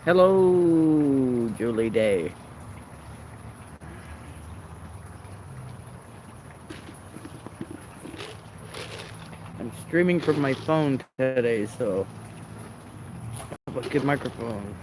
Hello, Julie Day. I'm streaming from my phone today, so I have a good microphone.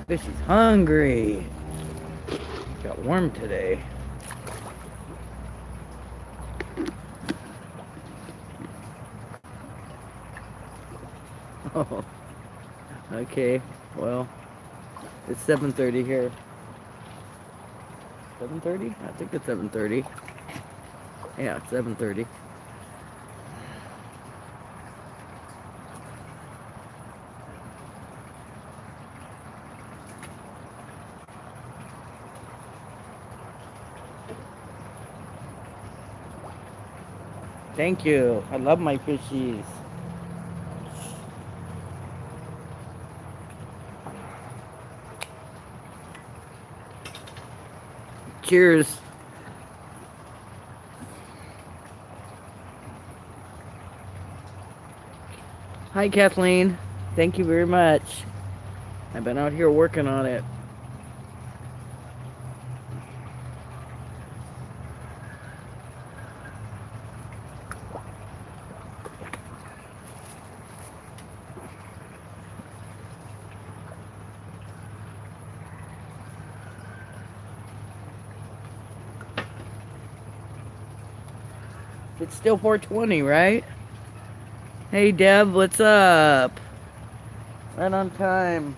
Fish is hungry. Got warm today. Oh, okay. Well, it's 7:30 here. 7:30? I think it's 7:30. Yeah, it's 7:30. Thank you. I love my fishies. Cheers. Hi, Kathleen. Thank you very much. I've been out here working on it. It's still 4:20, right? Hey, Deb, what's up? Right on time.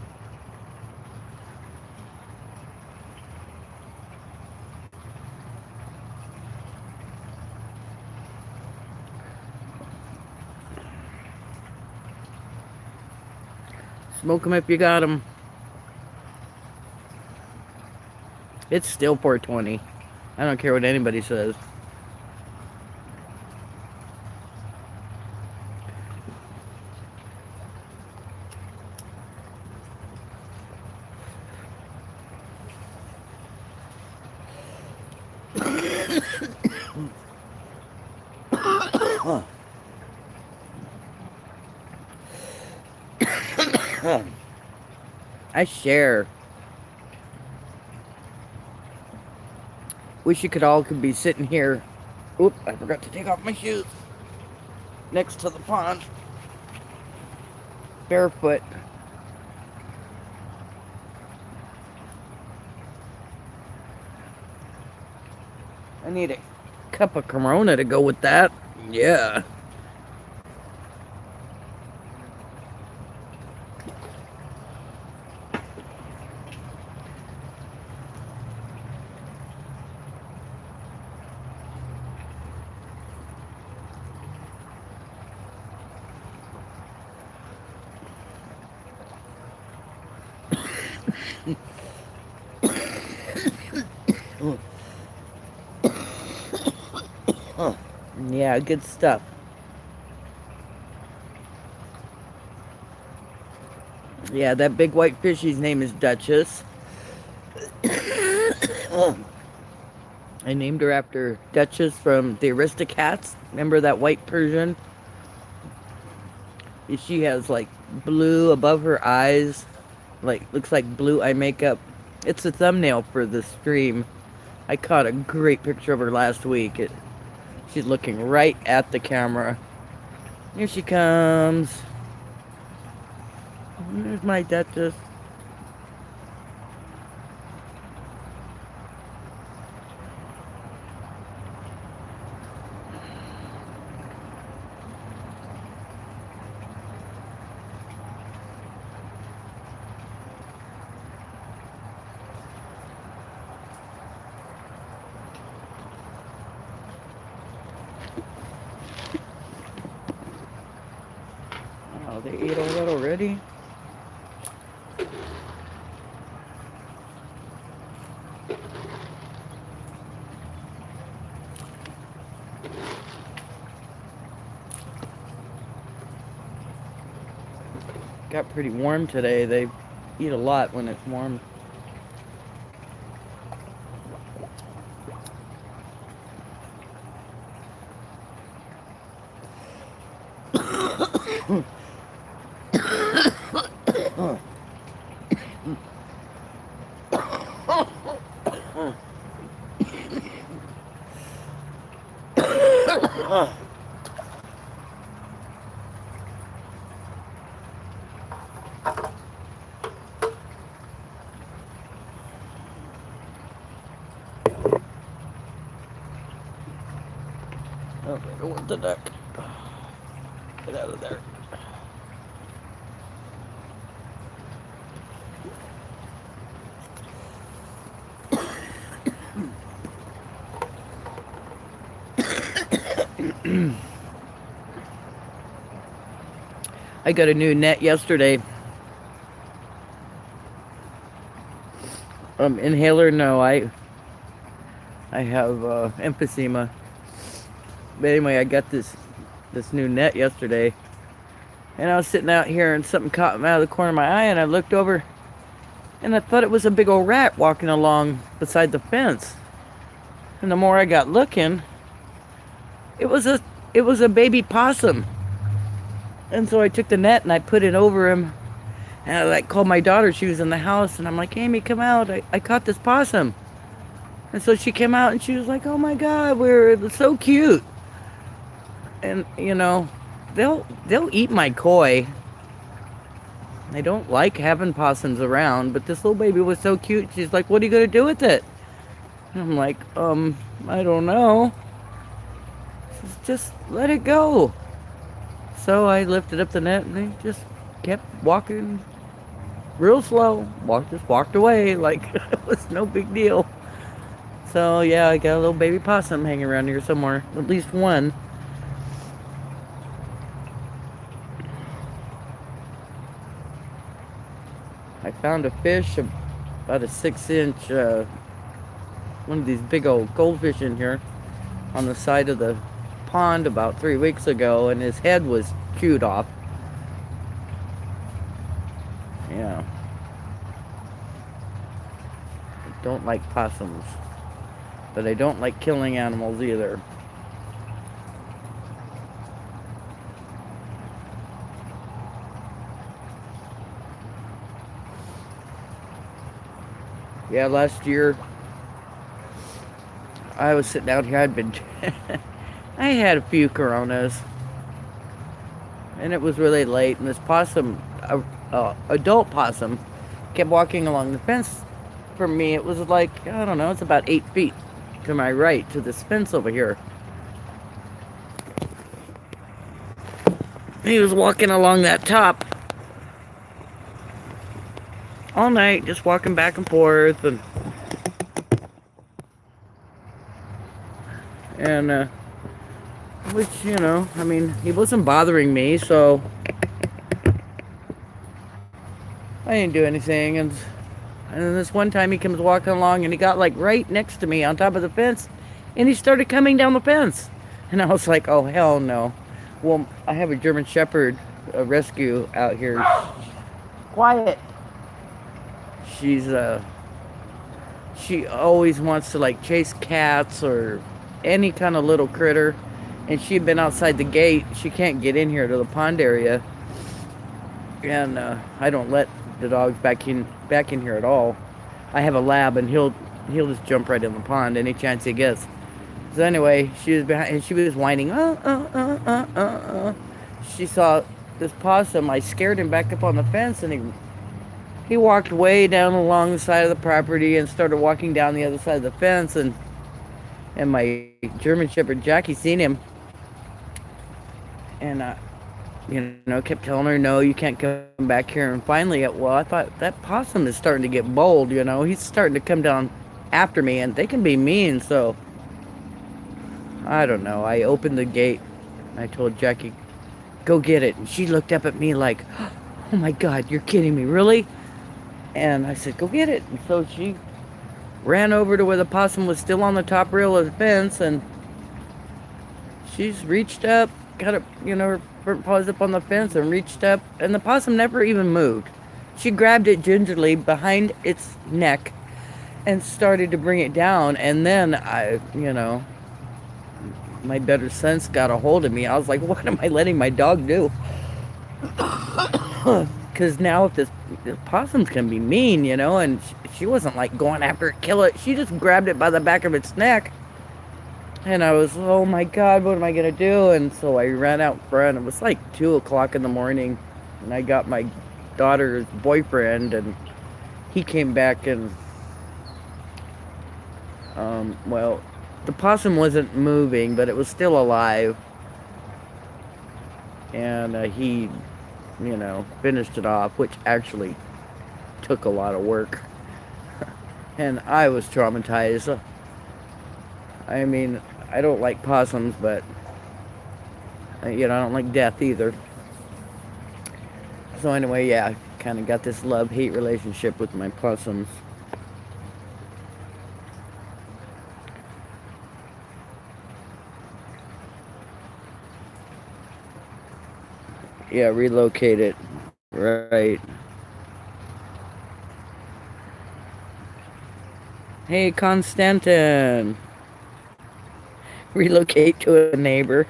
Smoke 'em if you got 'em. It's still 4:20. I don't care what anybody says. I share. Wish you could be sitting here. Oop, I forgot to take off my shoes. Next to the pond. Barefoot. I need a cup of Corona to go with that. Yeah. Yeah, good stuff. Yeah, that big white fishie's name is Duchess. I named her after Duchess from the Aristocats. Remember that white Persian? She has like blue above her eyes, like looks like blue eye makeup. It's a thumbnail for the stream. I caught a great picture of her last week. She's looking right at the camera. Here she comes. There's my Duchess. Oh, they ate all that already? got pretty warm today. They eat a lot when it's warm. Oh, there went the duck. Get out of there. I got a new net yesterday. Inhaler, no, I have emphysema. But anyway, I got this new net yesterday, and I was sitting out here, and something caught me out of the corner of my eye, and I looked over, and I thought it was a big old rat walking along beside the fence. And the more I got looking, it was a baby possum. And so I took the net and I put it over him, and I like called my daughter. She was in the house, and I'm like, Amy, come out. I caught this possum. And so she came out, and she was like, oh my God, we're so cute. And you know, they'll eat my koi. I don't like having possums around, but this little baby was so cute. She's like, what are you gonna do with it? And I'm like, I don't know. She says, just let it go. So I lifted up the net, and they just kept walking real slow. Just walked away like it was no big deal. So yeah, I got a little baby possum hanging around here somewhere. At least one. I found a fish, about a 6-inch, one of these big old goldfish in here on the side of the pond about 3 weeks ago, and his head was chewed off. Yeah. I don't like possums, but I don't like killing animals either. Yeah, last year I was sitting out here. I had a few coronas, and it was really late. And this possum, adult possum, kept walking along the fence. For me, it was like, I don't know, it's about 8 feet to my right to this fence over here. He was walking along that top all night, just walking back and forth, and which, you know, I mean, he wasn't bothering me, so I didn't do anything. And then this one time he comes walking along, and he got like right next to me on top of the fence, and he started coming down the fence, and I was like, oh hell no. Well, I have a German Shepherd, a rescue out here. Quiet. She always wants to like chase cats or any kind of little critter, and she'd been outside the gate. She can't get in here to the pond area, and I don't let the dogs back in here at all. I have a lab, and he'll just jump right in the pond any chance he gets. So anyway, she was behind, and she was whining. She saw this possum. I scared him back up on the fence, and he walked way down along the side of the property and started walking down the other side of the fence, and my German Shepherd Jackie seen him, and you know, kept telling her, no, you can't come back here. And finally, well, I thought, that possum is starting to get bold, you know, he's starting to come down after me, and they can be mean. So I don't know, I opened the gate, I told Jackie, go get it. And she looked up at me like, oh my God, you're kidding me, really? And I said, go get it. And so she ran over to where the possum was still on the top rail of the fence, and she's reached up, got up, her front paws up on the fence and reached up, and the possum never even moved. She grabbed it gingerly behind its neck and started to bring it down, and then my better sense got a hold of me. I was like, what am I letting my dog do? Because now if this possums can be mean, and she wasn't like going after it, kill it. She just grabbed it by the back of its neck. And I was, oh my God, what am I going to do? And so I ran out front. It was like 2 o'clock in the morning. And I got my daughter's boyfriend, and he came back, and, well, the possum wasn't moving, but it was still alive. And he, finished it off, which actually took a lot of work. And I was traumatized. I mean, I don't like possums, but, I don't like death either. So anyway, yeah, I kind of got this love-hate relationship with my possums. Yeah, relocate it. Right. Hey, Constantin. Relocate to a neighbor.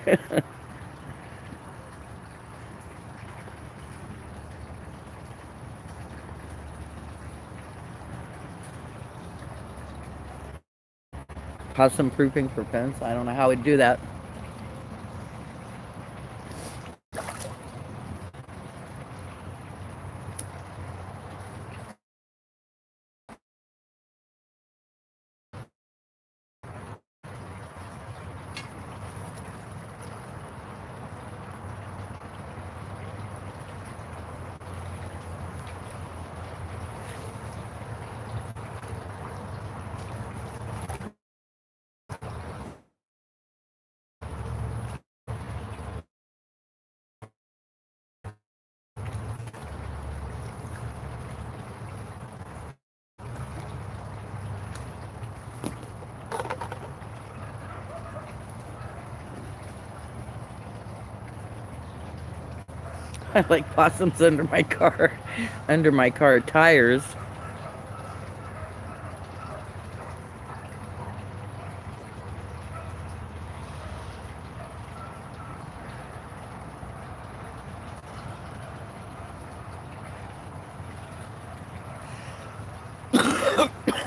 Possum proofing for fence. I don't know how we'd do that. I like possums under my car tires.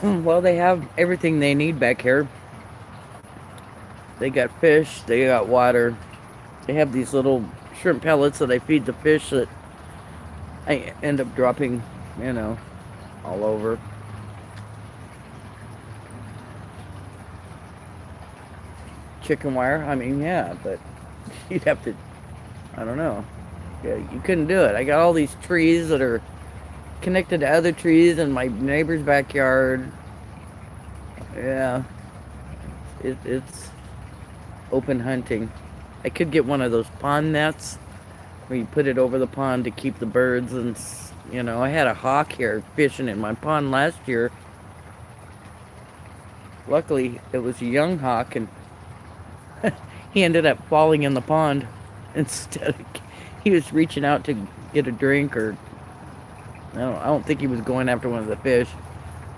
Well, they have everything they need back here. They got fish, they got water. They have these little shrimp pellets that I feed the fish that I end up dropping, all over. Chicken wire, I mean, yeah, but you'd have to, I don't know. Yeah, you couldn't do it. I got all these trees that are connected to other trees in my neighbor's backyard. Yeah, it's open hunting. I could get one of those pond nets where you put it over the pond to keep the birds, and I had a hawk here fishing in my pond last year. Luckily it was a young hawk, and he ended up falling in the pond instead of, he was reaching out to get a drink, or I don't think he was going after one of the fish,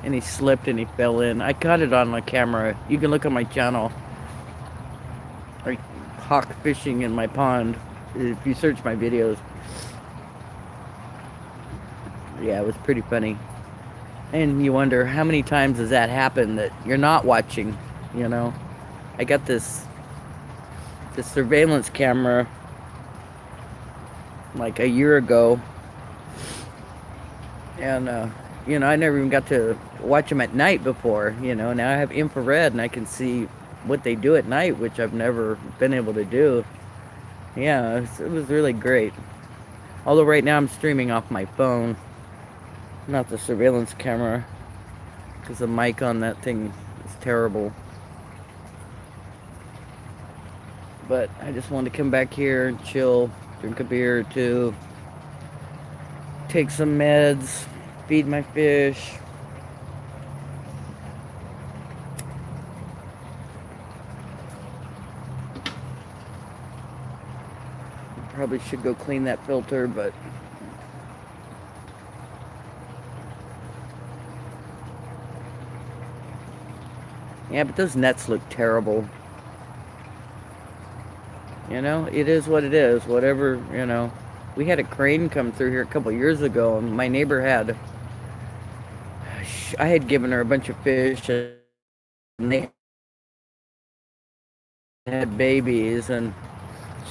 and he slipped and he fell in. I caught it on my camera. You can look on my channel, like hawk fishing in my pond, if you search my videos. Yeah, it was pretty funny. And you wonder how many times has that happened that you're not watching. I got this surveillance camera like a year ago, and I never even got to watch them at night before. Now I have infrared and I can see what they do at night, which I've never been able to do. Yeah, it was really great. Although right now I'm streaming off my phone, not the surveillance camera, because the mic on that thing is terrible. But I just wanted to come back here and chill, drink a beer or two, take some meds, feed my fish. Probably should go clean that filter, but yeah, but those nets look terrible. You know, it is what it is. Whatever, you know. We had a crane come through here a couple years ago, and my neighbor had. I had given her a bunch of fish, and they had babies, and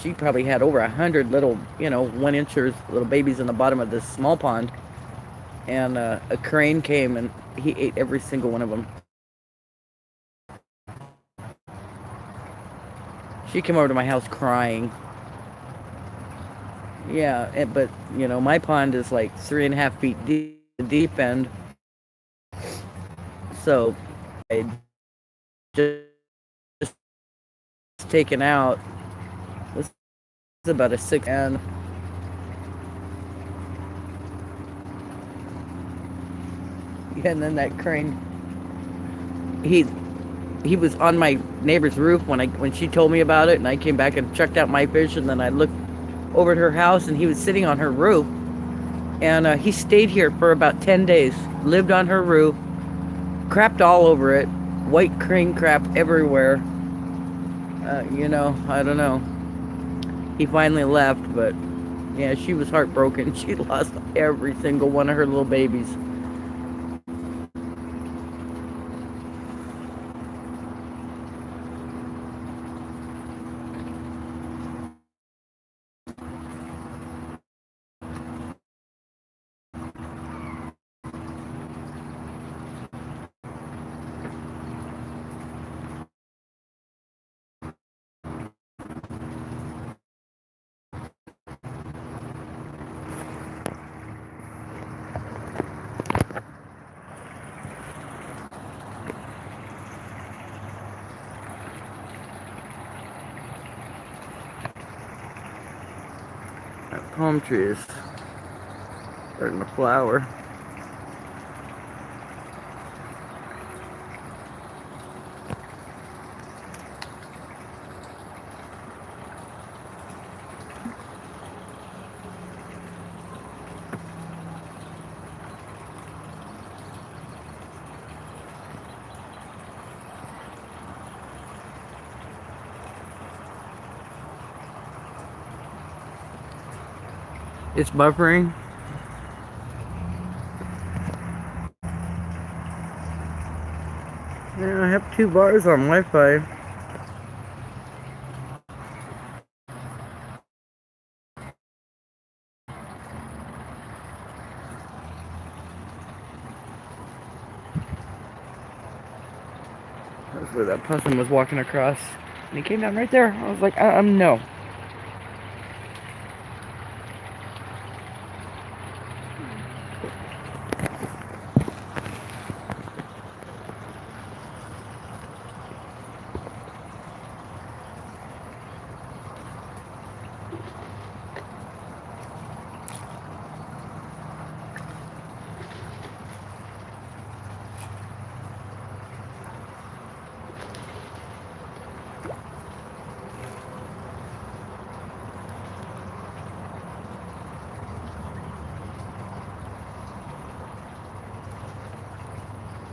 she probably had over 100 little, 1 inchers, little babies in the bottom of this small pond. And a crane came, and he ate every single one of them. She came over to my house crying. Yeah, but my pond is like 3.5 feet deep, the deep end. So I just taken out. This is about a 6, and then that crane. He was on my neighbor's roof when she told me about it, and I came back and checked out my fish, and then I looked over at her house, and he was sitting on her roof, and he stayed here for about 10 days, lived on her roof, crapped all over it, white crane crap everywhere. I don't know. He finally left, but yeah, she was heartbroken. She lost every single one of her little babies. That palm tree is starting to flower. It's buffering. Yeah, I have 2 bars on Wi-Fi. That's where that possum was walking across, and he came down right there. I was like, no.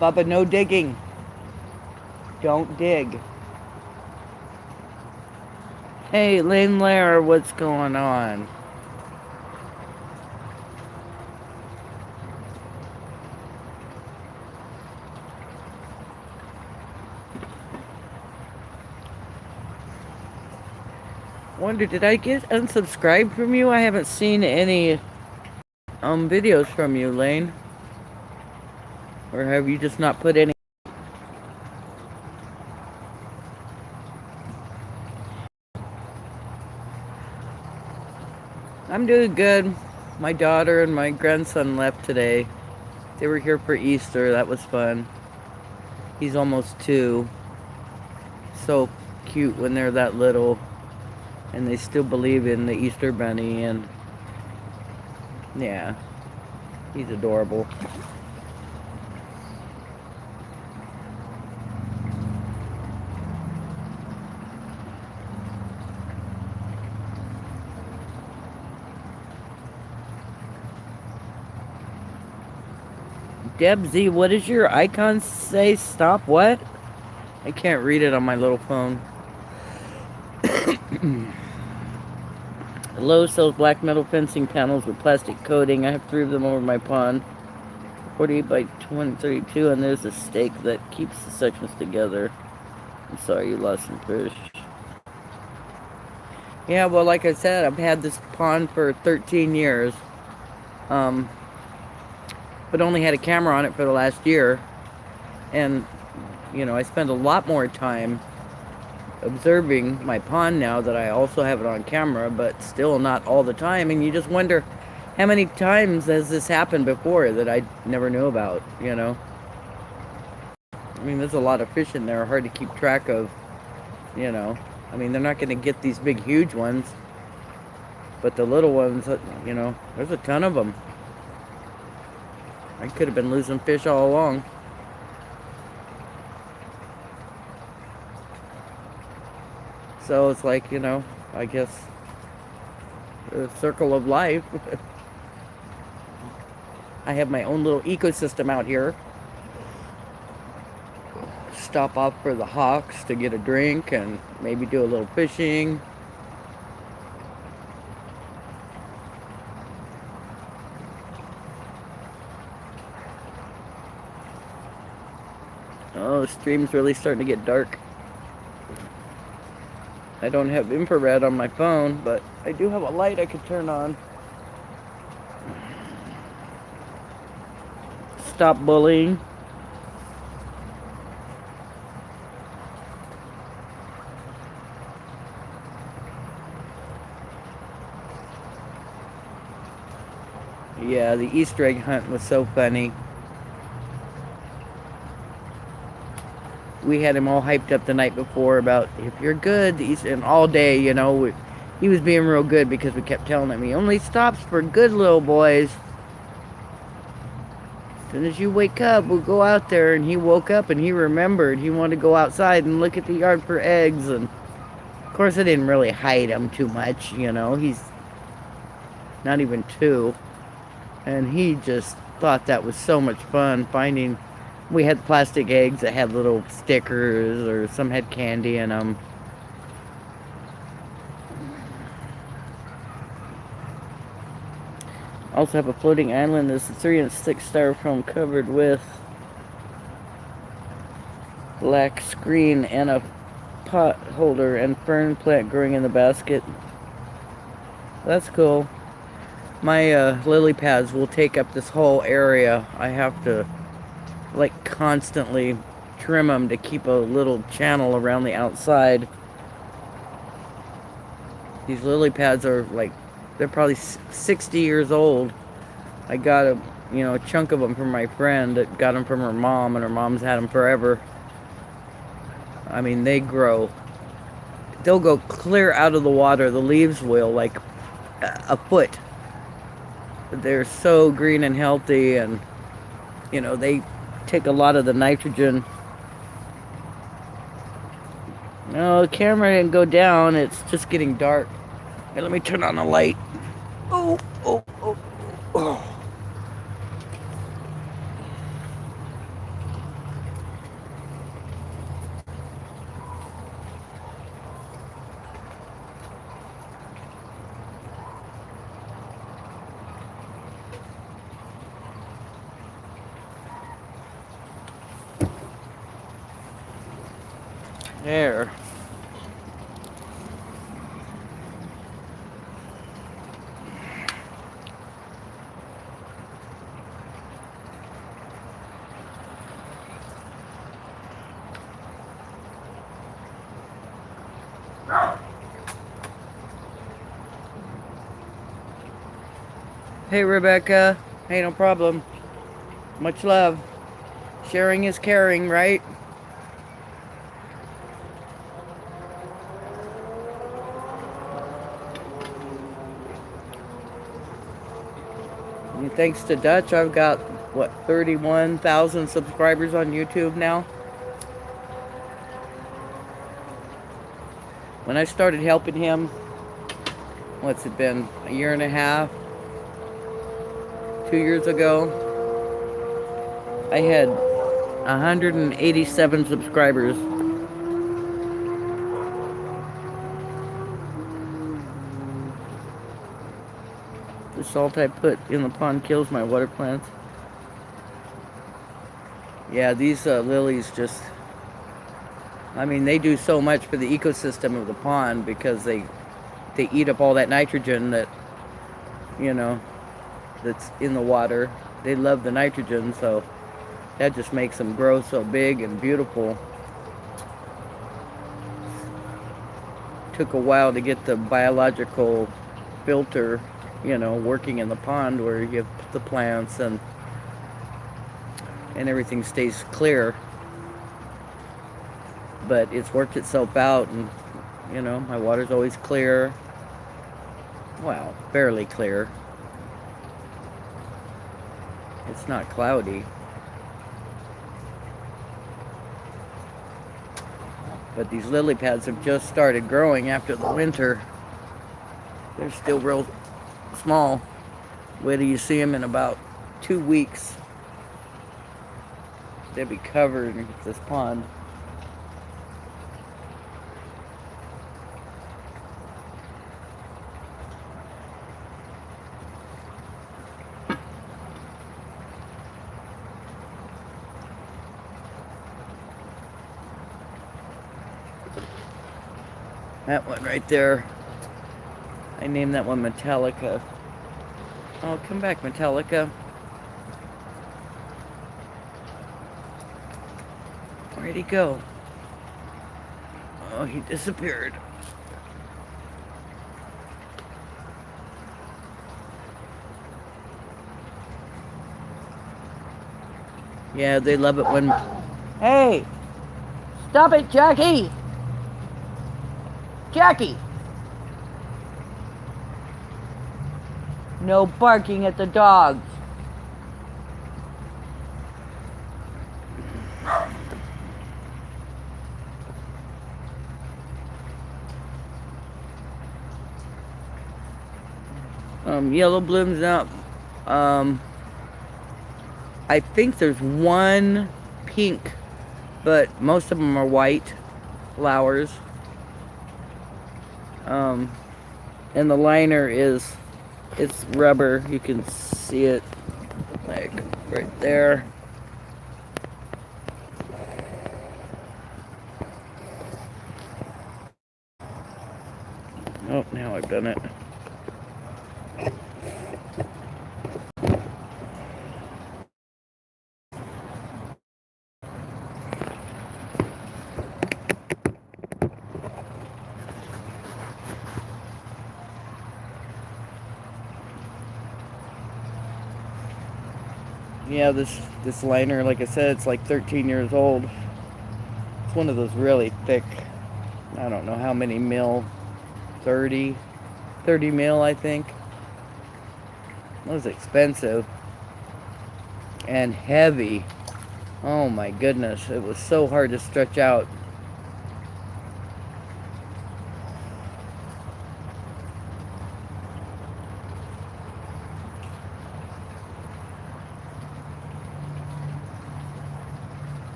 Bubba, no digging. Don't dig. Hey, Lane Lair, what's going on? Wonder, did I get unsubscribed from you? I haven't seen any videos from you, Lane. Or have you just not put any? I'm doing good. My daughter and my grandson left today. They were here for Easter. That was fun. He's almost 2. So cute when they're that little. And they still believe in the Easter Bunny. And yeah, he's adorable. Deb Z, what does your icon say? Stop what? I can't read it on my little phone. Lowe's sells black metal fencing panels with plastic coating. I have 3 of them over my pond. 48 by 2032, and there's a stake that keeps the sections together. I'm sorry you lost some fish. Yeah, well, like I said, I've had this pond for 13 years. But only had a camera on it for the last year. And, you know, I spend a lot more time observing my pond now that I also have it on camera, but still not all the time. And you just wonder, how many times has this happened before that I never knew about, you know? I mean, there's a lot of fish in there, hard to keep track of, you know. I mean, they're not going to get these big, huge ones. But the little ones, you know, there's a ton of them. I could have been losing fish all along. So it's like, you know, I guess the circle of life. I have my own little ecosystem out here. Stop off for the hawks to get a drink and maybe do a little fishing. Oh, the stream's really starting to get dark. I don't have infrared on my phone, but I do have a light I could turn on. Stop bullying. Yeah, the Easter egg hunt was so funny. We had him all hyped up the night before about if you're good, and all day, you know, he was being real good because we kept telling him he only stops for good little boys. As soon as you wake up, we'll go out there. And he woke up and he remembered he wanted to go outside and look at the yard for eggs. And of course, I didn't really hide him too much, you know. He's not even 2, and he just thought that was so much fun finding. We had plastic eggs that had little stickers, or some had candy in them. Also have a floating island. This is 3 and 6 styrofoam covered with black screen and a pot holder and fern plant growing in the basket. That's cool. My lily pads will take up this whole area. I have to like constantly trim them to keep a little channel around the outside. These lily pads are like, they're probably 60 years old. I got a chunk of them from my friend that got them from her mom, and her mom's had them forever. I mean, they grow. They'll go clear out of the water. The leaves will, like a foot. They're so green and healthy, and you know, they take a lot of the nitrogen. No, the camera didn't go down. It's just getting dark. Hey, let me turn on the light. Oh. There. Hey, Rebecca. Hey, no problem. Much love. Sharing is caring, right? And thanks to Dutch, I've got, 31,000 subscribers on YouTube now. When I started helping him, what's it been, a year and a half? 2 years ago. I had 187 subscribers. The salt I put in the pond kills my water plants. Yeah, these lilies just, I mean, they do so much for the ecosystem of the pond because they eat up all that nitrogen that, you know, that's in the water. They love the nitrogen, so that just makes them grow so big and beautiful. Took a while to get the biological filter, working in the pond where you have the plants and everything stays clear. But it's worked itself out, and my water's always clear. Well, fairly clear. It's not cloudy. But these lily pads have just started growing after the winter. They're still real small. Wait till you see them in about 2 weeks. They'll be covered in this pond. That one right there, I named that one Metallica. Oh, come back, Metallica. Where'd he go? Oh, he disappeared. Yeah, they love it when... Hey! Stop it, Jackie! Jackie! No barking at the dogs. Yellow blooms out. I think there's one pink, but most of them are white flowers. And the liner it's rubber. You can see it like right there. Oh, now I've done it. Yeah, this liner, like I said, it's like 13 years old. It's one of those really thick, I don't know how many mil, 30 mil, I think. It was expensive and heavy. Oh my goodness, it was so hard to stretch out.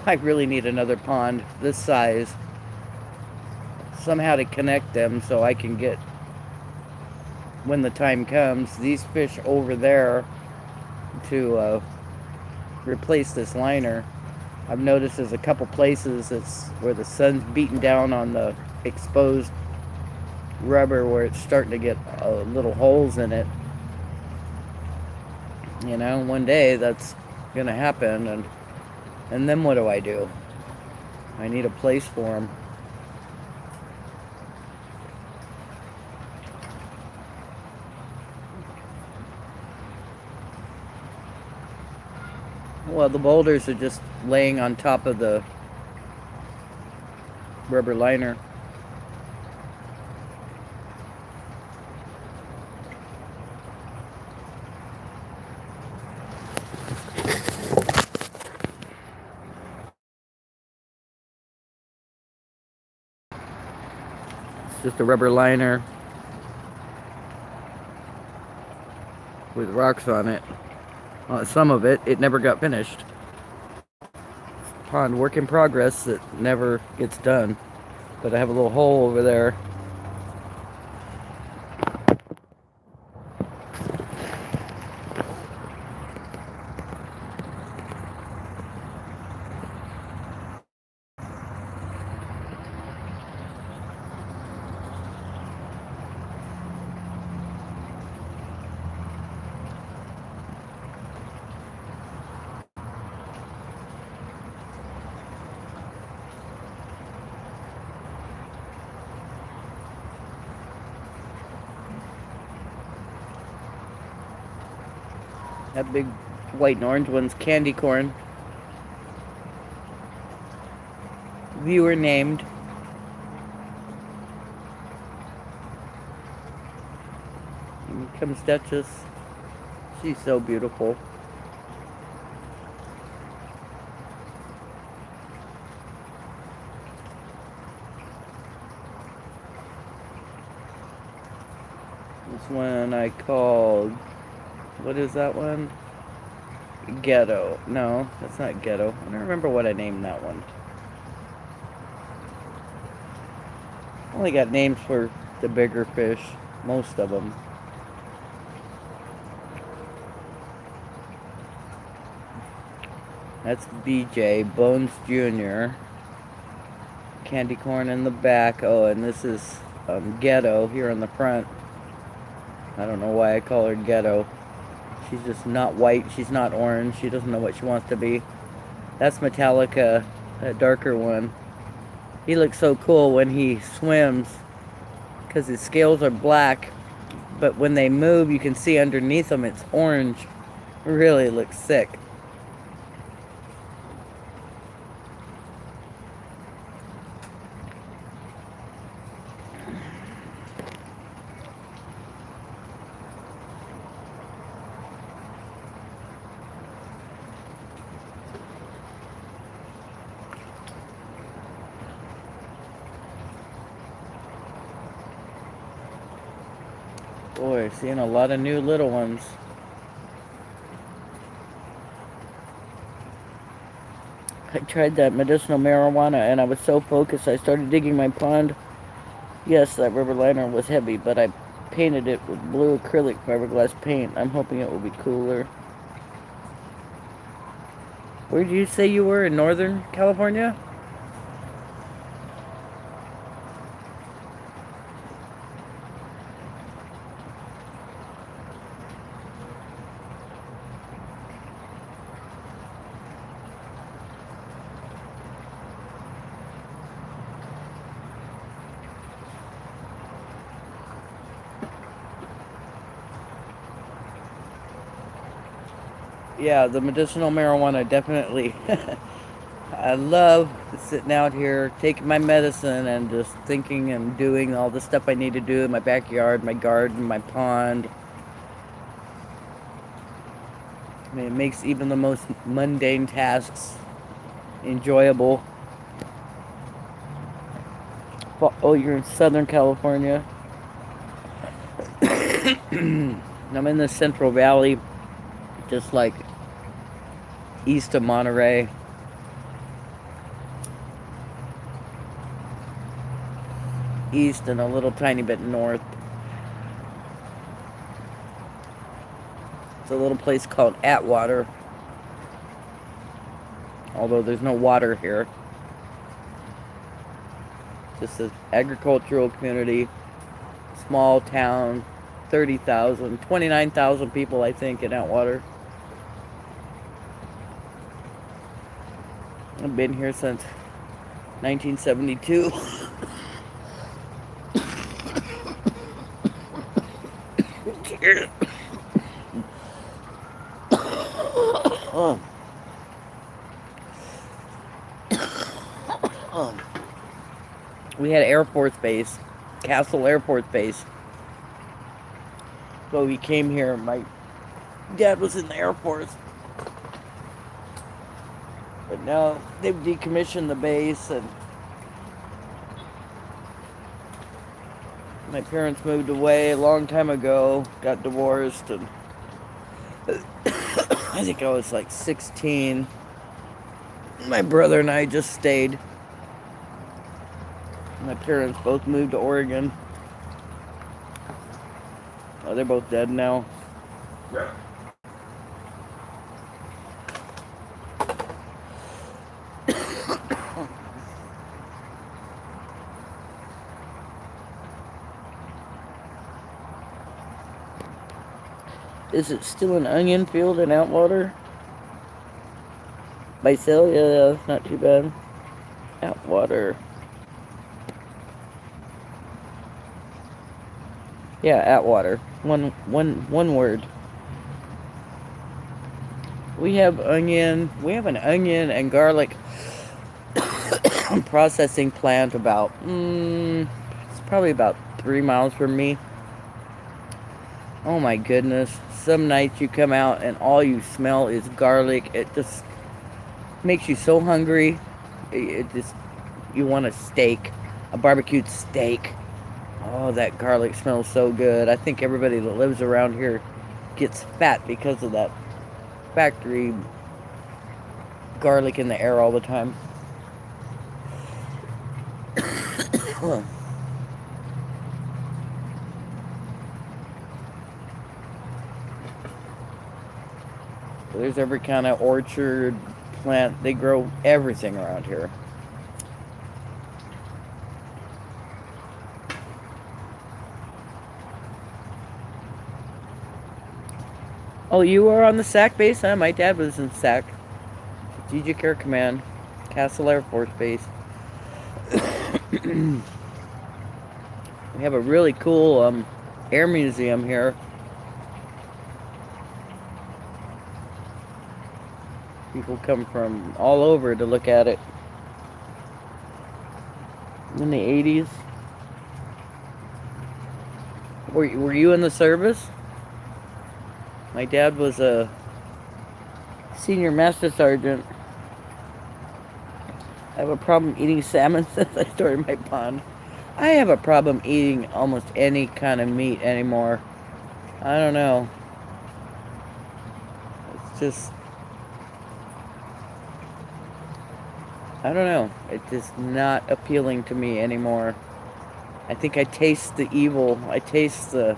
I really need another pond this size somehow to connect them so I can get, when the time comes, these fish over there to replace this liner. I've noticed there's a couple places where the sun's beating down on the exposed rubber where it's starting to get little holes in it. One day that's gonna happen, and then what do? I need a place for them. Well, the boulders are just laying on top of the rubber liner. It's just a rubber liner. with rocks on it. Some of it never got finished. Pond work in progress that never gets done. But I have a little hole over there. That big white and orange one's candy corn. Viewer named. And here comes Duchess. She's so beautiful. This one I called, what is that one? Ghetto. No, that's not Ghetto. I don't remember what I named that one. I only got names for the bigger fish, most of them. That's BJ, Bones Jr. Candy corn in the back. Oh, and this is Ghetto here in the front. I don't know why I call her Ghetto. She's just not white. She's not orange. She doesn't know what she wants to be. That's Metallica, that darker one. He looks so cool when he swims because his scales are black, but when they move, you can see underneath them it's orange. Really looks sick. Boy, seeing a lot of new little ones. I tried that medicinal marijuana and I was so focused I started digging my pond. Yes, that rubber liner was heavy, but I painted it with blue acrylic fiberglass paint. I'm hoping it will be cooler. Where did you say you were? In Northern California? Yeah, the medicinal marijuana definitely. I love sitting out here taking my medicine and just thinking and doing all the stuff I need to do in my backyard, my garden, my pond. I mean, it makes even the most mundane tasks enjoyable. Oh, you're in Southern California. I'm in the Central Valley, just like east of Monterey. East and a little tiny bit north. It's a little place called Atwater. Although there's no water here. Just an agricultural community. Small town. 30,000, 29,000 people I think in Atwater. I've been here since 1972. We had Air Force Base, Castle Air Force Base. So we came here. My dad was in the Air Force. But now they've decommissioned the base and my parents moved away a long time ago, got divorced, and I think I was like 16. My brother and I just stayed. My parents both moved to Oregon. Oh, they're both dead now. Is it still an onion field in Atwater? Basil? Yeah, that's not too bad. Atwater. Yeah, Atwater. One word. We have onion. We have an onion and garlic processing plant about, it's probably about 3 miles from me. Oh my goodness. Some nights you come out and all you smell is garlic. It just makes you so hungry. It just, you want a steak, a barbecued steak. Oh, that garlic smells so good. I think everybody that lives around here gets fat because of that factory garlic in the air all the time. There's every kind of orchard, plant. They grow everything around here. Oh, you were on the SAC base? Huh? My dad was in SAC. Strategic Air Command, Castle Air Force Base. We have a really cool air museum here. People come from all over to look at it. In the 80s. Were you in the service? My dad was a senior master sergeant. I have a problem eating salmon since I started my pond. I have a problem eating almost any kind of meat anymore. I don't know. It's just, I don't know. It's just not appealing to me anymore. I think I taste the evil. I taste the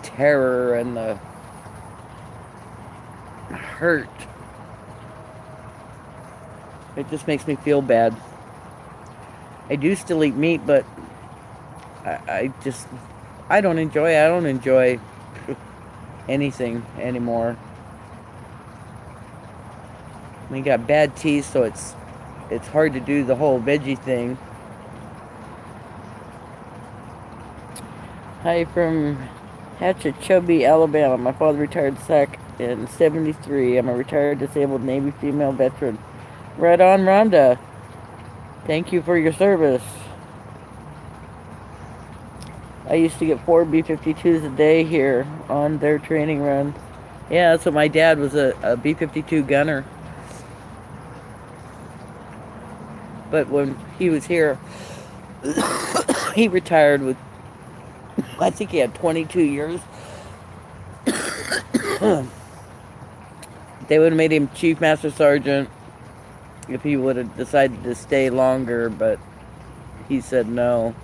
terror and the hurt. It just makes me feel bad. I do still eat meat, but I don't enjoy it. I don't enjoy anything anymore. We got bad teeth, so it's hard to do the whole veggie thing. Hi from Hatchetchubby, Alabama. My father retired SAC in '73. I'm a retired disabled Navy female veteran. Right on, Rhonda. Thank you for your service. I used to get 4 B-52s a day here on their training run. Yeah, that's what my dad was, a B-52 gunner. But when he was here, he retired with, I think he had 22 years. They would have made him Chief Master Sergeant if he would have decided to stay longer, but he said no.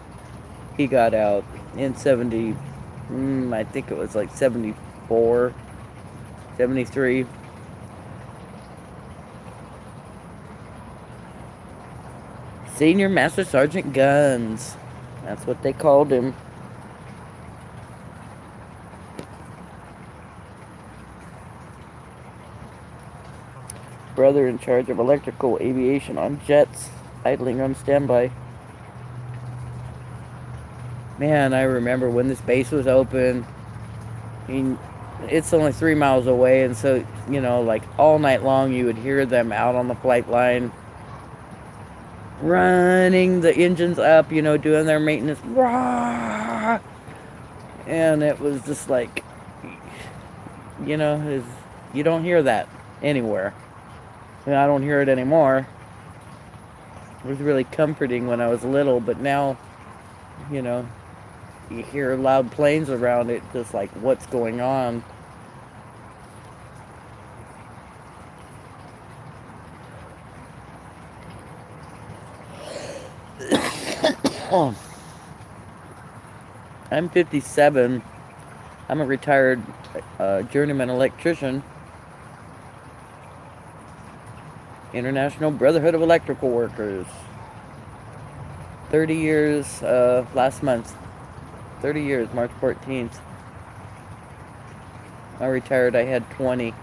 He got out in 70, I think it was like 74, 73. Senior Master Sergeant Guns. That's what they called him. Brother in charge of electrical aviation on jets, idling on standby. Man, I remember when this base was open. I mean, it's only 3 miles away, and so, you know, like all night long you would hear them out on the flight line running the engines up, you know, doing their maintenance. Rah! And it was just like, you know, you don't hear that anywhere. And I don't hear it anymore. It was really comforting when I was little, but now, you know, you hear loud planes around it, just like, what's going on? Oh, I'm 57. I'm a retired journeyman electrician. International Brotherhood of Electrical Workers. 30 years last month. 30 years, March 14th. I retired, I had 20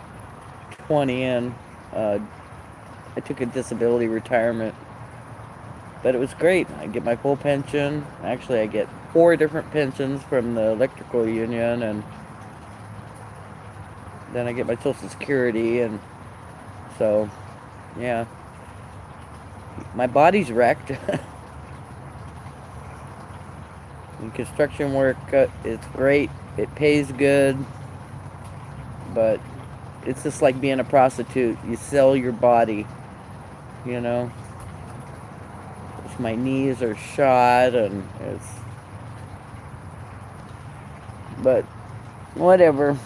in. I took a disability retirement. But it was great. I get my full pension. Actually, I get 4 different pensions from the electrical union, and then I get my Social Security, and so, yeah. My body's wrecked. In construction work, it's great. It pays good, but it's just like being a prostitute. You sell your body, you know. My knees are shot, and but whatever.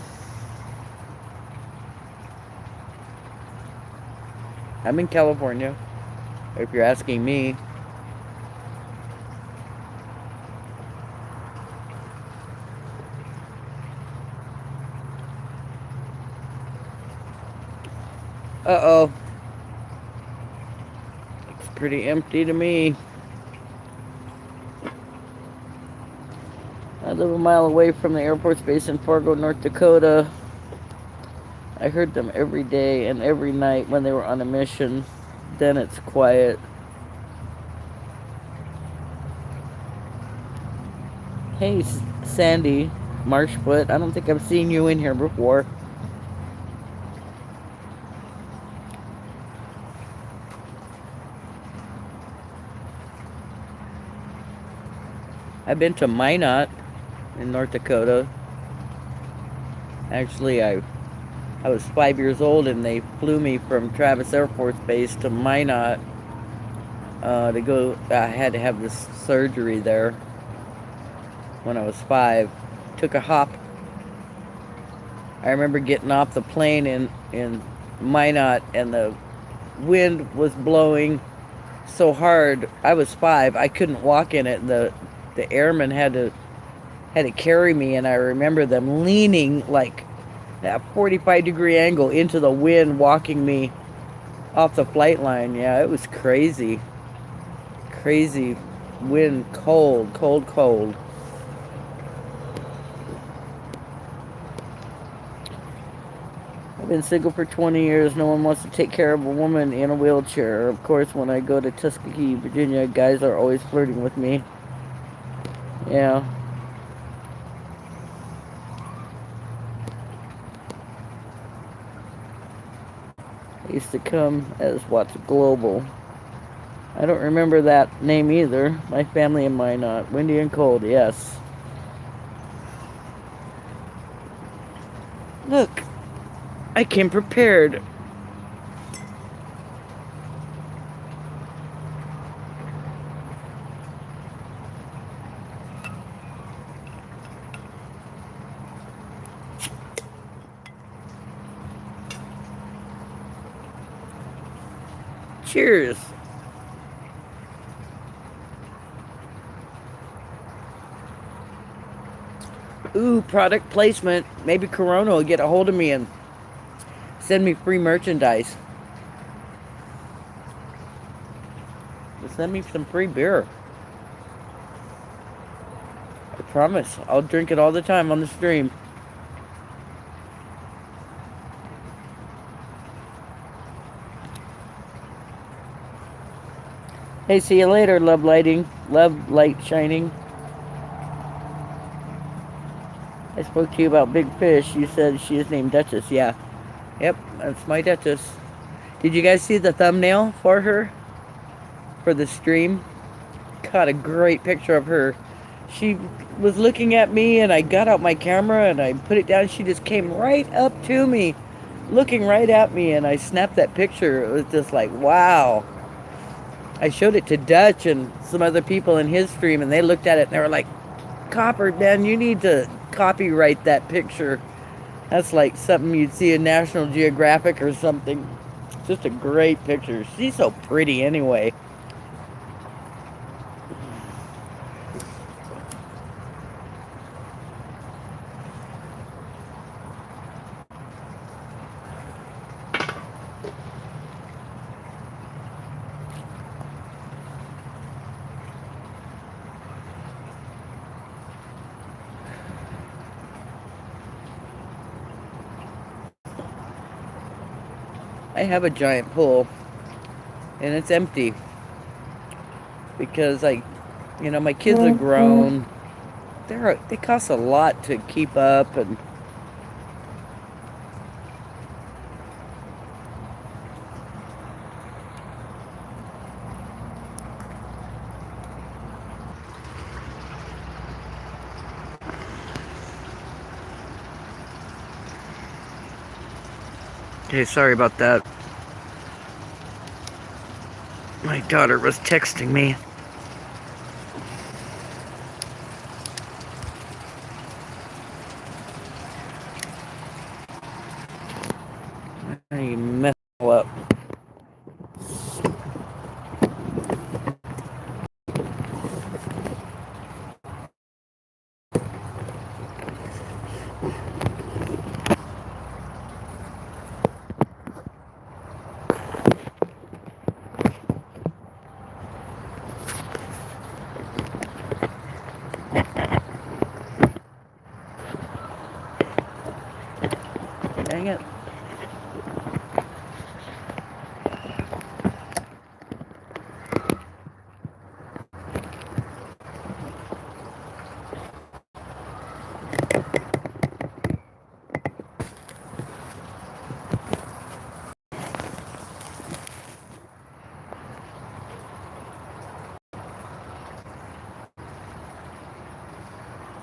I'm in California, if you're asking me. Uh-oh. It's pretty empty to me. I live a mile away from the Air Force Base in Fargo, North Dakota. I heard them every day and every night when they were on a mission. Then it's quiet. Hey, Sandy Marshfoot. I don't think I've seen you in here before. I've been to Minot in North Dakota. Actually, I was 5 years old, and they flew me from Travis Air Force Base to Minot to go. I had to have this surgery there when I was 5. Took a hop. I remember getting off the plane in Minot, and the wind was blowing so hard. I was 5. I couldn't walk in it. The airmen had to carry me, and I remember them leaning like at a 45-degree angle into the wind, walking me off the flight line. Yeah, it was crazy. Crazy wind, cold, cold, cold. I've been single for 20 years. No one wants to take care of a woman in a wheelchair. Of course, when I go to Tuskegee, Virginia, guys are always flirting with me. Yeah. I used to come as what's global. I don't remember that name either. My family and mine not. Windy and cold, yes. Look, I came prepared. Cheers. Ooh, product placement. Maybe Corona will get a hold of me and send me free merchandise. Send me some free beer. I promise. I'll drink it all the time on the stream. Hey, see you later, love lighting. Love light shining. I spoke to you about Big Fish. You said she is named Duchess. Yeah. Yep, that's my Duchess. Did you guys see the thumbnail for her? For the stream? Got a great picture of her. She was looking at me, and I got out my camera and I put it down. She just came right up to me, looking right at me, and I snapped that picture. It was just like, wow. I showed it to Dutch and some other people in his stream, and they looked at it and they were like, Copper, Dan, you need to copyright that picture. That's like something you'd see in National Geographic or something. Just a great picture. She's so pretty anyway. I have a giant pool, and it's empty because my kids are grown. They cost a lot to keep up, and okay, sorry about that. My daughter was texting me. I messed up. Dang it.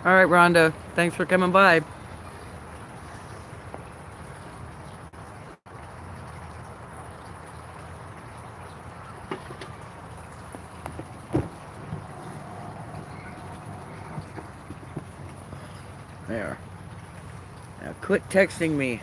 All right, Rhonda. Thanks for coming by. There. Now quit texting me.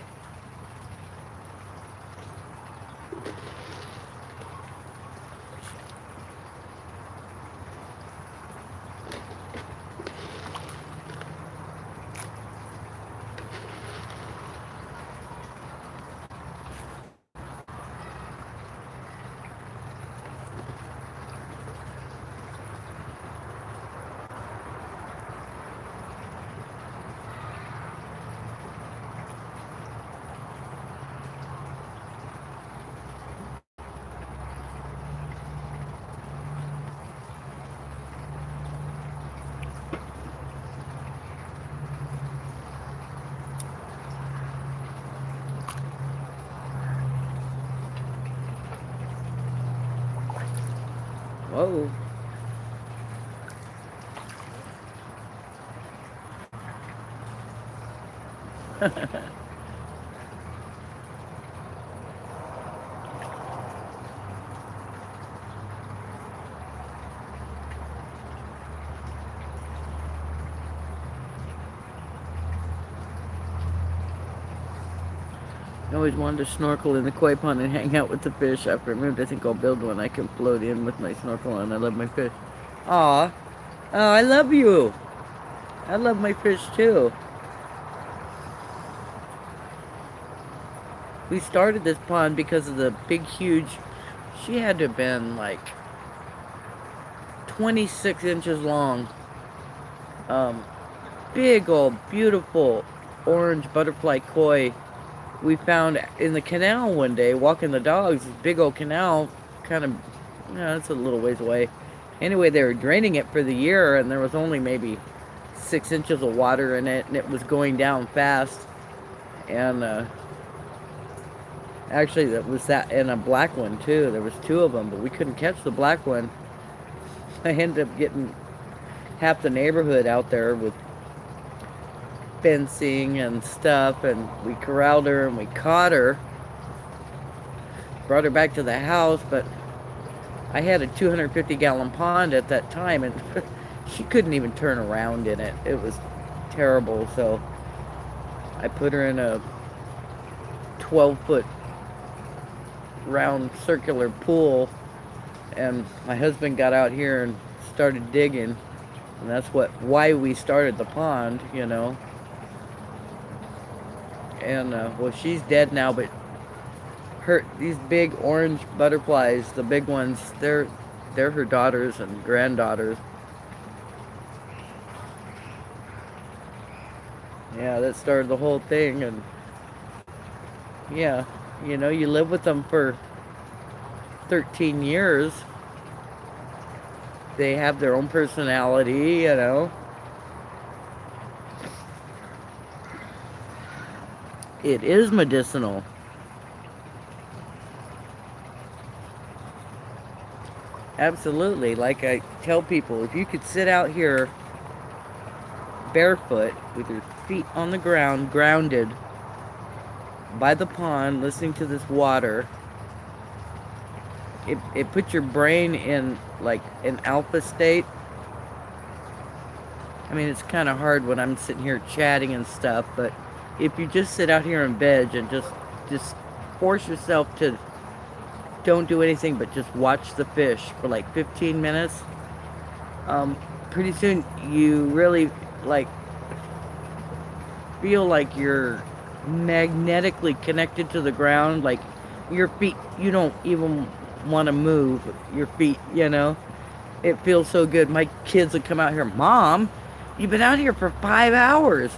Whoa. I always wanted to snorkel in the koi pond and hang out with the fish. After I moved, I think I'll build one. I can float in with my snorkel on. I love my fish. Aw. Oh, I love you. I love my fish too. We started this pond because of the big, huge... She had to have been like 26 inches long. Big old, beautiful orange butterfly koi we found in the canal one day, walking the dogs. This big old canal, kind of, it's a little ways away. Anyway, they were draining it for the year, and there was only maybe 6 inches of water in it, and it was going down fast. And actually, that was that, and a black one too. There was two of them, but we couldn't catch the black one. I ended up getting half the neighborhood out there with fencing and stuff, and we corralled her and we caught her, brought her back to the house. But I had a 250-gallon pond at that time, and she couldn't even turn around in it. It was terrible. So I put her in a 12-foot round circular pool, and my husband got out here and started digging, and that's why we started the pond. And well, she's dead now, but these big orange butterflies, the big ones, they're her daughters and granddaughters. Yeah, that started the whole thing. And yeah, You know, you live with them for 13 years. They have their own personality, you know. It is medicinal. Absolutely. Like I tell people, if you could sit out here barefoot with your feet on the ground, grounded by the pond, listening to this water, it puts your brain in like an alpha state. I mean, it's kind of hard when I'm sitting here chatting and stuff, but if you just sit out here in bed and just force yourself to don't do anything but just watch the fish for like 15 minutes, pretty soon you really like feel like you're magnetically connected to the ground. Like your feet, you don't even want to move your feet, you know. It feels so good. My kids would come out here, Mom, you've been out here for 5 hours.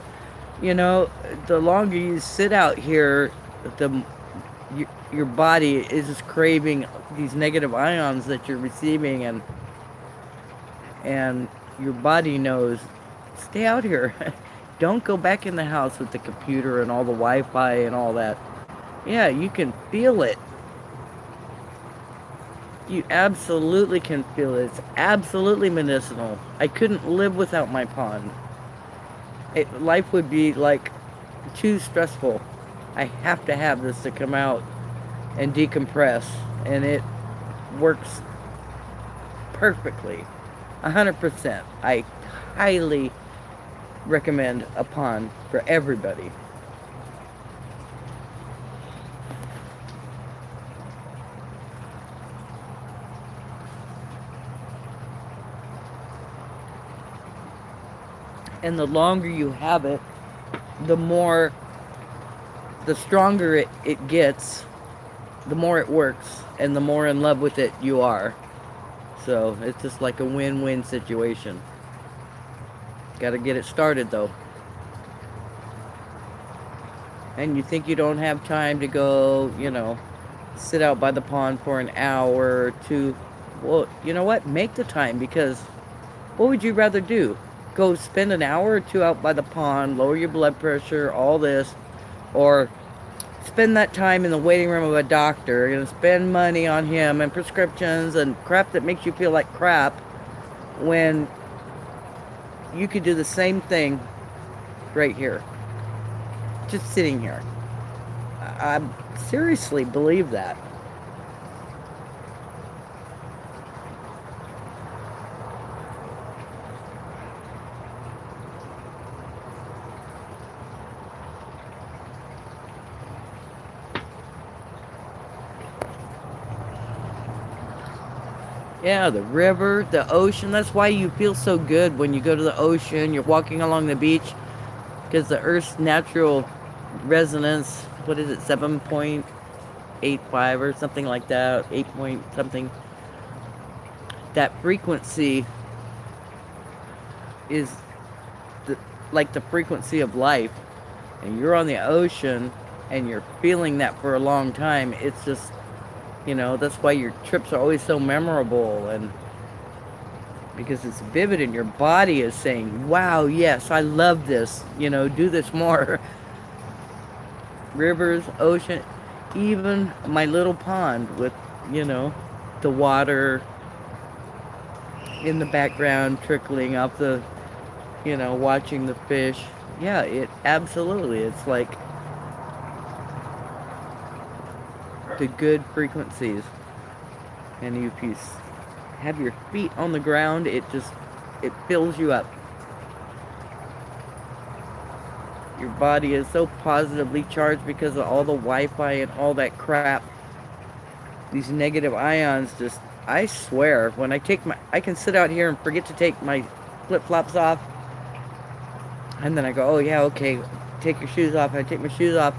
You know, the longer you sit out here, the your body is just craving these negative ions that you're receiving, and your body knows, stay out here. Don't go back in the house with the computer and all the Wi-Fi and all that. Yeah, you can feel it. You absolutely can feel it. It's absolutely medicinal. I couldn't live without my pond. Life would be like too stressful. I have to have this to come out and decompress, and it works perfectly. 100%. I highly recommend a pond for everybody. And the longer you have it, the more, the stronger it gets, the more it works, and the more in love with it you are. So it's just like a win-win situation. Got to get it started though. And you think you don't have time to go, you know, sit out by the pond for an hour or two. Well, you know what? Make the time, because what would you rather do? Go spend an hour or two out by the pond, lower your blood pressure, all this, or spend that time in the waiting room of a doctor, you know, spend money on him and prescriptions and crap that makes you feel like crap, when you could do the same thing right here, just sitting here. I seriously believe that. Yeah, the river, the ocean. That's why you feel so good when you go to the ocean. You're walking along the beach, because the Earth's natural resonance, what is it, 7.85 or something like that, 8 point something. That frequency is the, like the frequency of life. And you're on the ocean and you're feeling that for a long time. It's just, you know, that's why your trips are always so memorable, and because it's vivid and your body is saying, wow, yes, I love this, you know, do this more. Rivers, ocean, even my little pond with, you know, the water in the background trickling off the, you know, watching the fish. Yeah, it absolutely, it's like the good frequencies. And if you have your feet on the ground, it fills you up. Your body is so positively charged because of all the Wi-Fi and all that crap. These negative ions just, I swear, when I can sit out here and forget to take my flip-flops off, and then I go, oh yeah, okay, take your shoes off. I take my shoes off.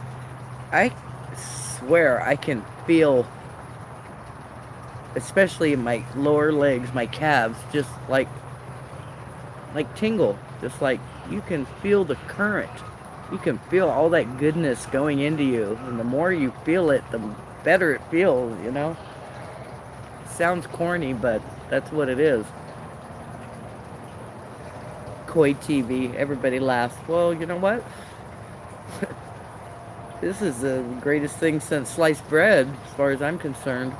I swear I can feel, especially in my lower legs, my calves, just like tingle. Just like you can feel the current. you can feel all that goodness going into you, and the more you feel it, the better it feels, you know? Sounds corny, but that's what it is. Koi TV, everybody laughs. Well, you know what? This is the greatest thing since sliced bread, as far as I'm concerned.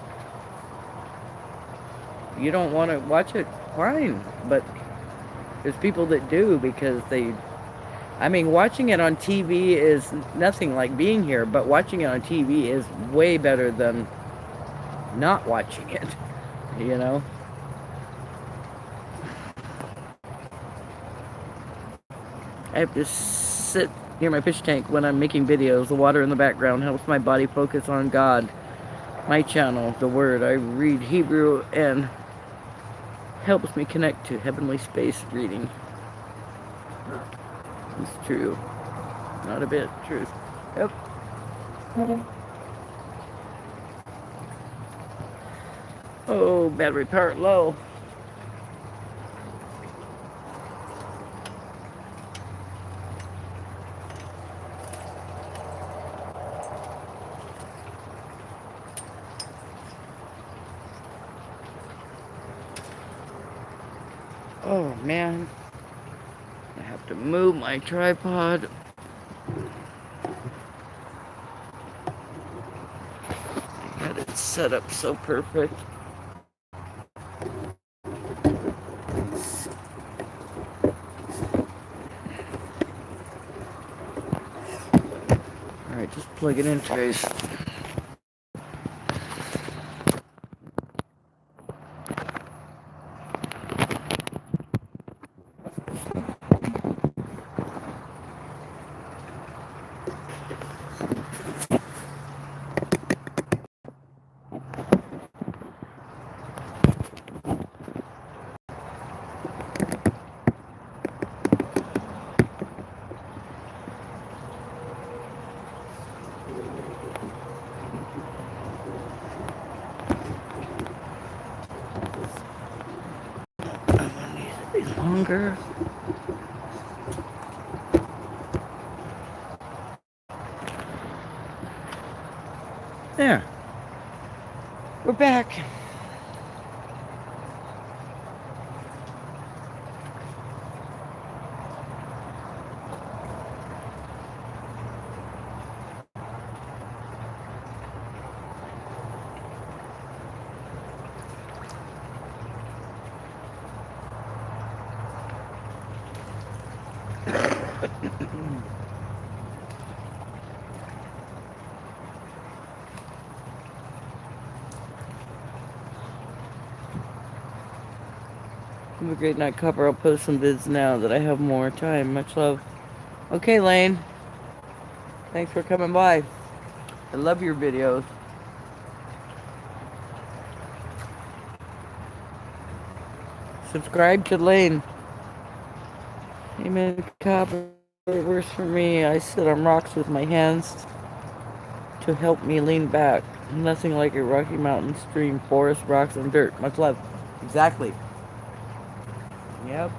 You don't want to watch it, fine, but there's people that do because they. I mean, watching it on TV is nothing like being here, but watching it on TV is way better than not watching it, you know? I have to sit near my fish tank when I'm making videos. The water in the background helps my body focus on God. My channel, the Word. I read Hebrew and helps me connect to heavenly space reading. It's true. Not a bit. Truth. Yep. Oh, battery power low. Oh man, I have to move my tripod. I had it set up so perfect. Alright, just plug it in, Trace. Longer. There. We're back. Have a great night, Copper. I'll post some vids now that I have more time. Much love. Okay, Lane. Thanks for coming by. I love your videos. Subscribe to Lane. Amen, Copper. It works for me. I sit on rocks with my hands to help me lean back. Nothing like a Rocky Mountain stream, forest, rocks, and dirt. Much love. Exactly. Yep.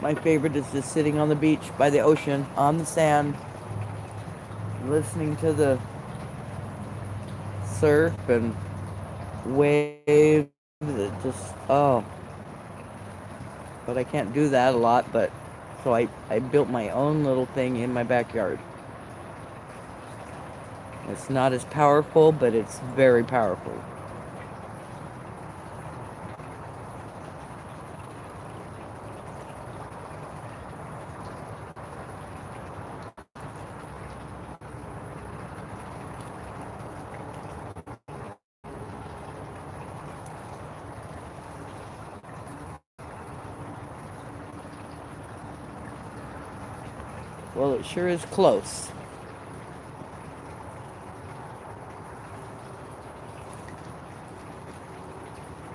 My favorite is just sitting on the beach by the ocean, on the sand, listening to the surf and waves. It just, oh. But I can't do that a lot, but so I built my own little thing in my backyard. It's not as powerful, but it's very powerful. Well, it sure is close.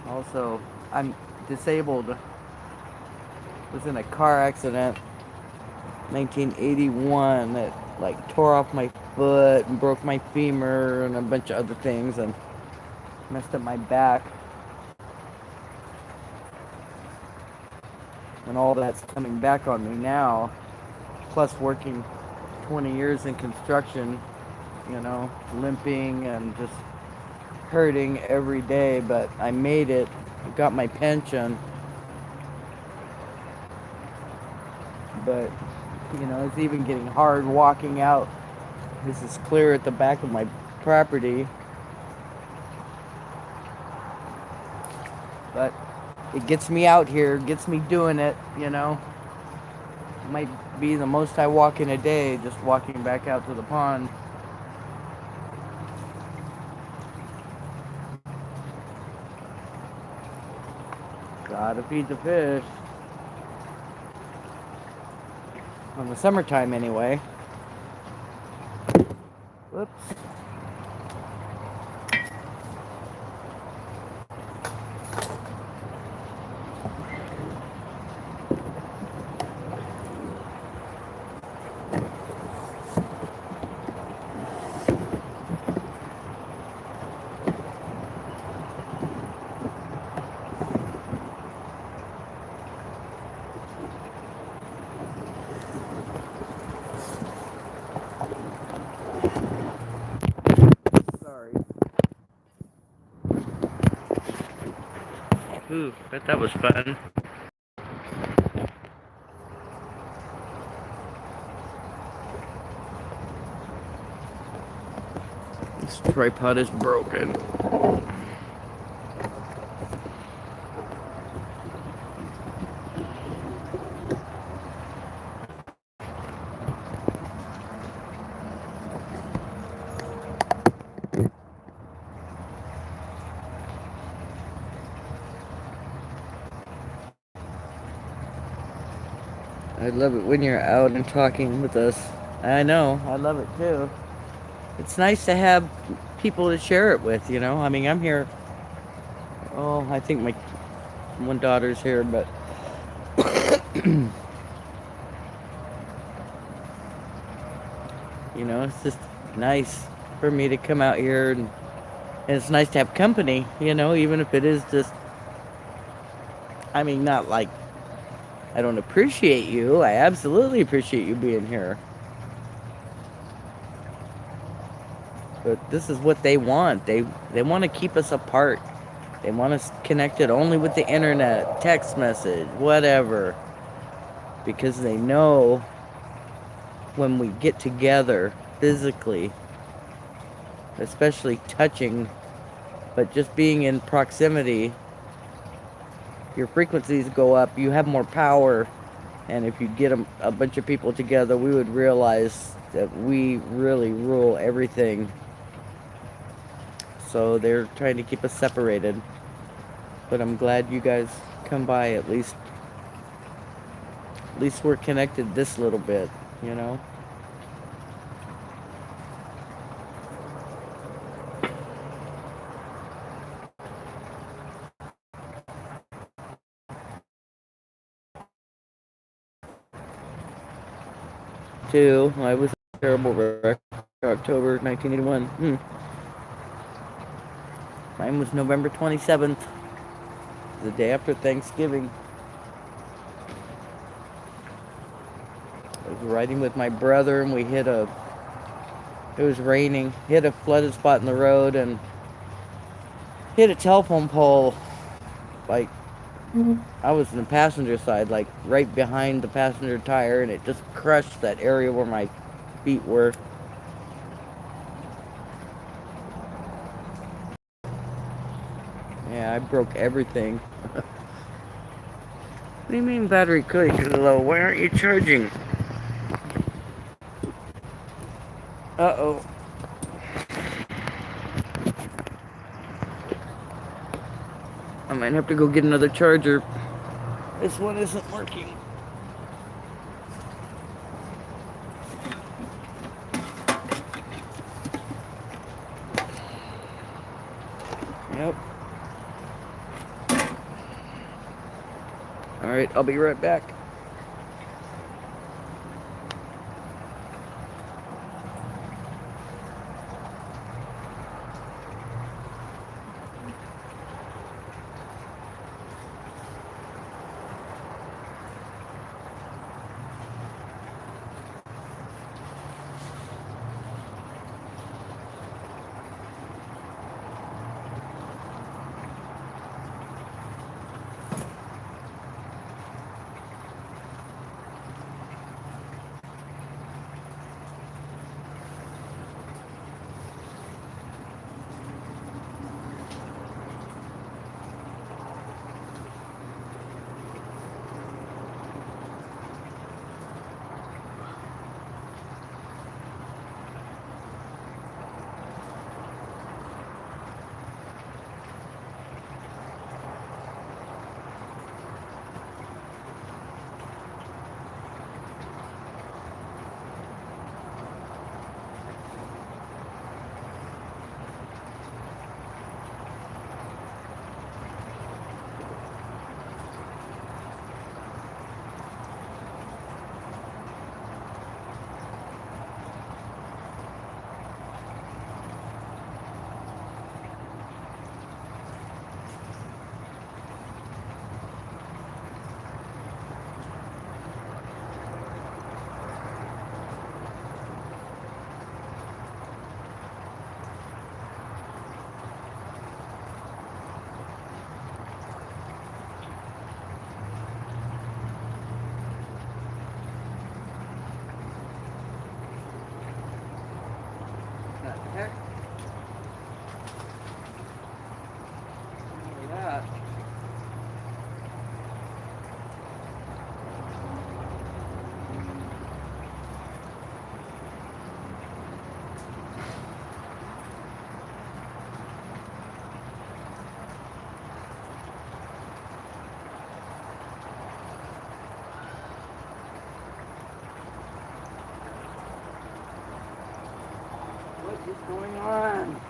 Also, I'm disabled. Was in a car accident 1981 that like tore off my foot and broke my femur and a bunch of other things, and Messed up my back. And all that's coming back on me now. Plus working 20 years in construction, you know, limping and just hurting every day. But I made it. Got my pension. But, you know, it's even getting hard walking out. This is clear at the back of my property. But it gets me out here, gets me doing it, you know. It might be the most I walk in a day, just walking back out to the pond. Gotta feed the fish. In the summertime anyway. Whoops. Sorry. Ooh, bet that was fun. This tripod is broken. I love it when you're out and talking with us. I know, I love it too. It's nice to have people to share it with, you know. I mean, I'm here. Oh, I think my one daughter's here, but you know, it's just nice for me to come out here, and it's nice to have company, you know, even if it is just, I mean, not like I don't appreciate you. I absolutely appreciate you being here. But this is what they want. They want to keep us apart. They want us connected only with the internet, text message, whatever. Because they know when we get together physically, especially touching, but just being in proximity, your frequencies go up, you have more power. And if you get a bunch of people together, we would realize that we really rule everything. So they're trying to keep us separated. But I'm glad you guys come by. At least we're connected this little bit, you know? I was a terrible wreck. October 1981. Mine was November 27th, the day after Thanksgiving. I was riding with my brother and we hit it was raining, hit a flooded spot in the road and hit a telephone pole. Like, I was in the passenger side, like right behind the passenger tire, and it just crushed that area where my feet were. Yeah, I broke everything. What do you mean battery could is low? Why aren't you charging? Uh-oh. I might have to go get another charger. This one isn't working. Yep. Alright, I'll be right back. What's going on?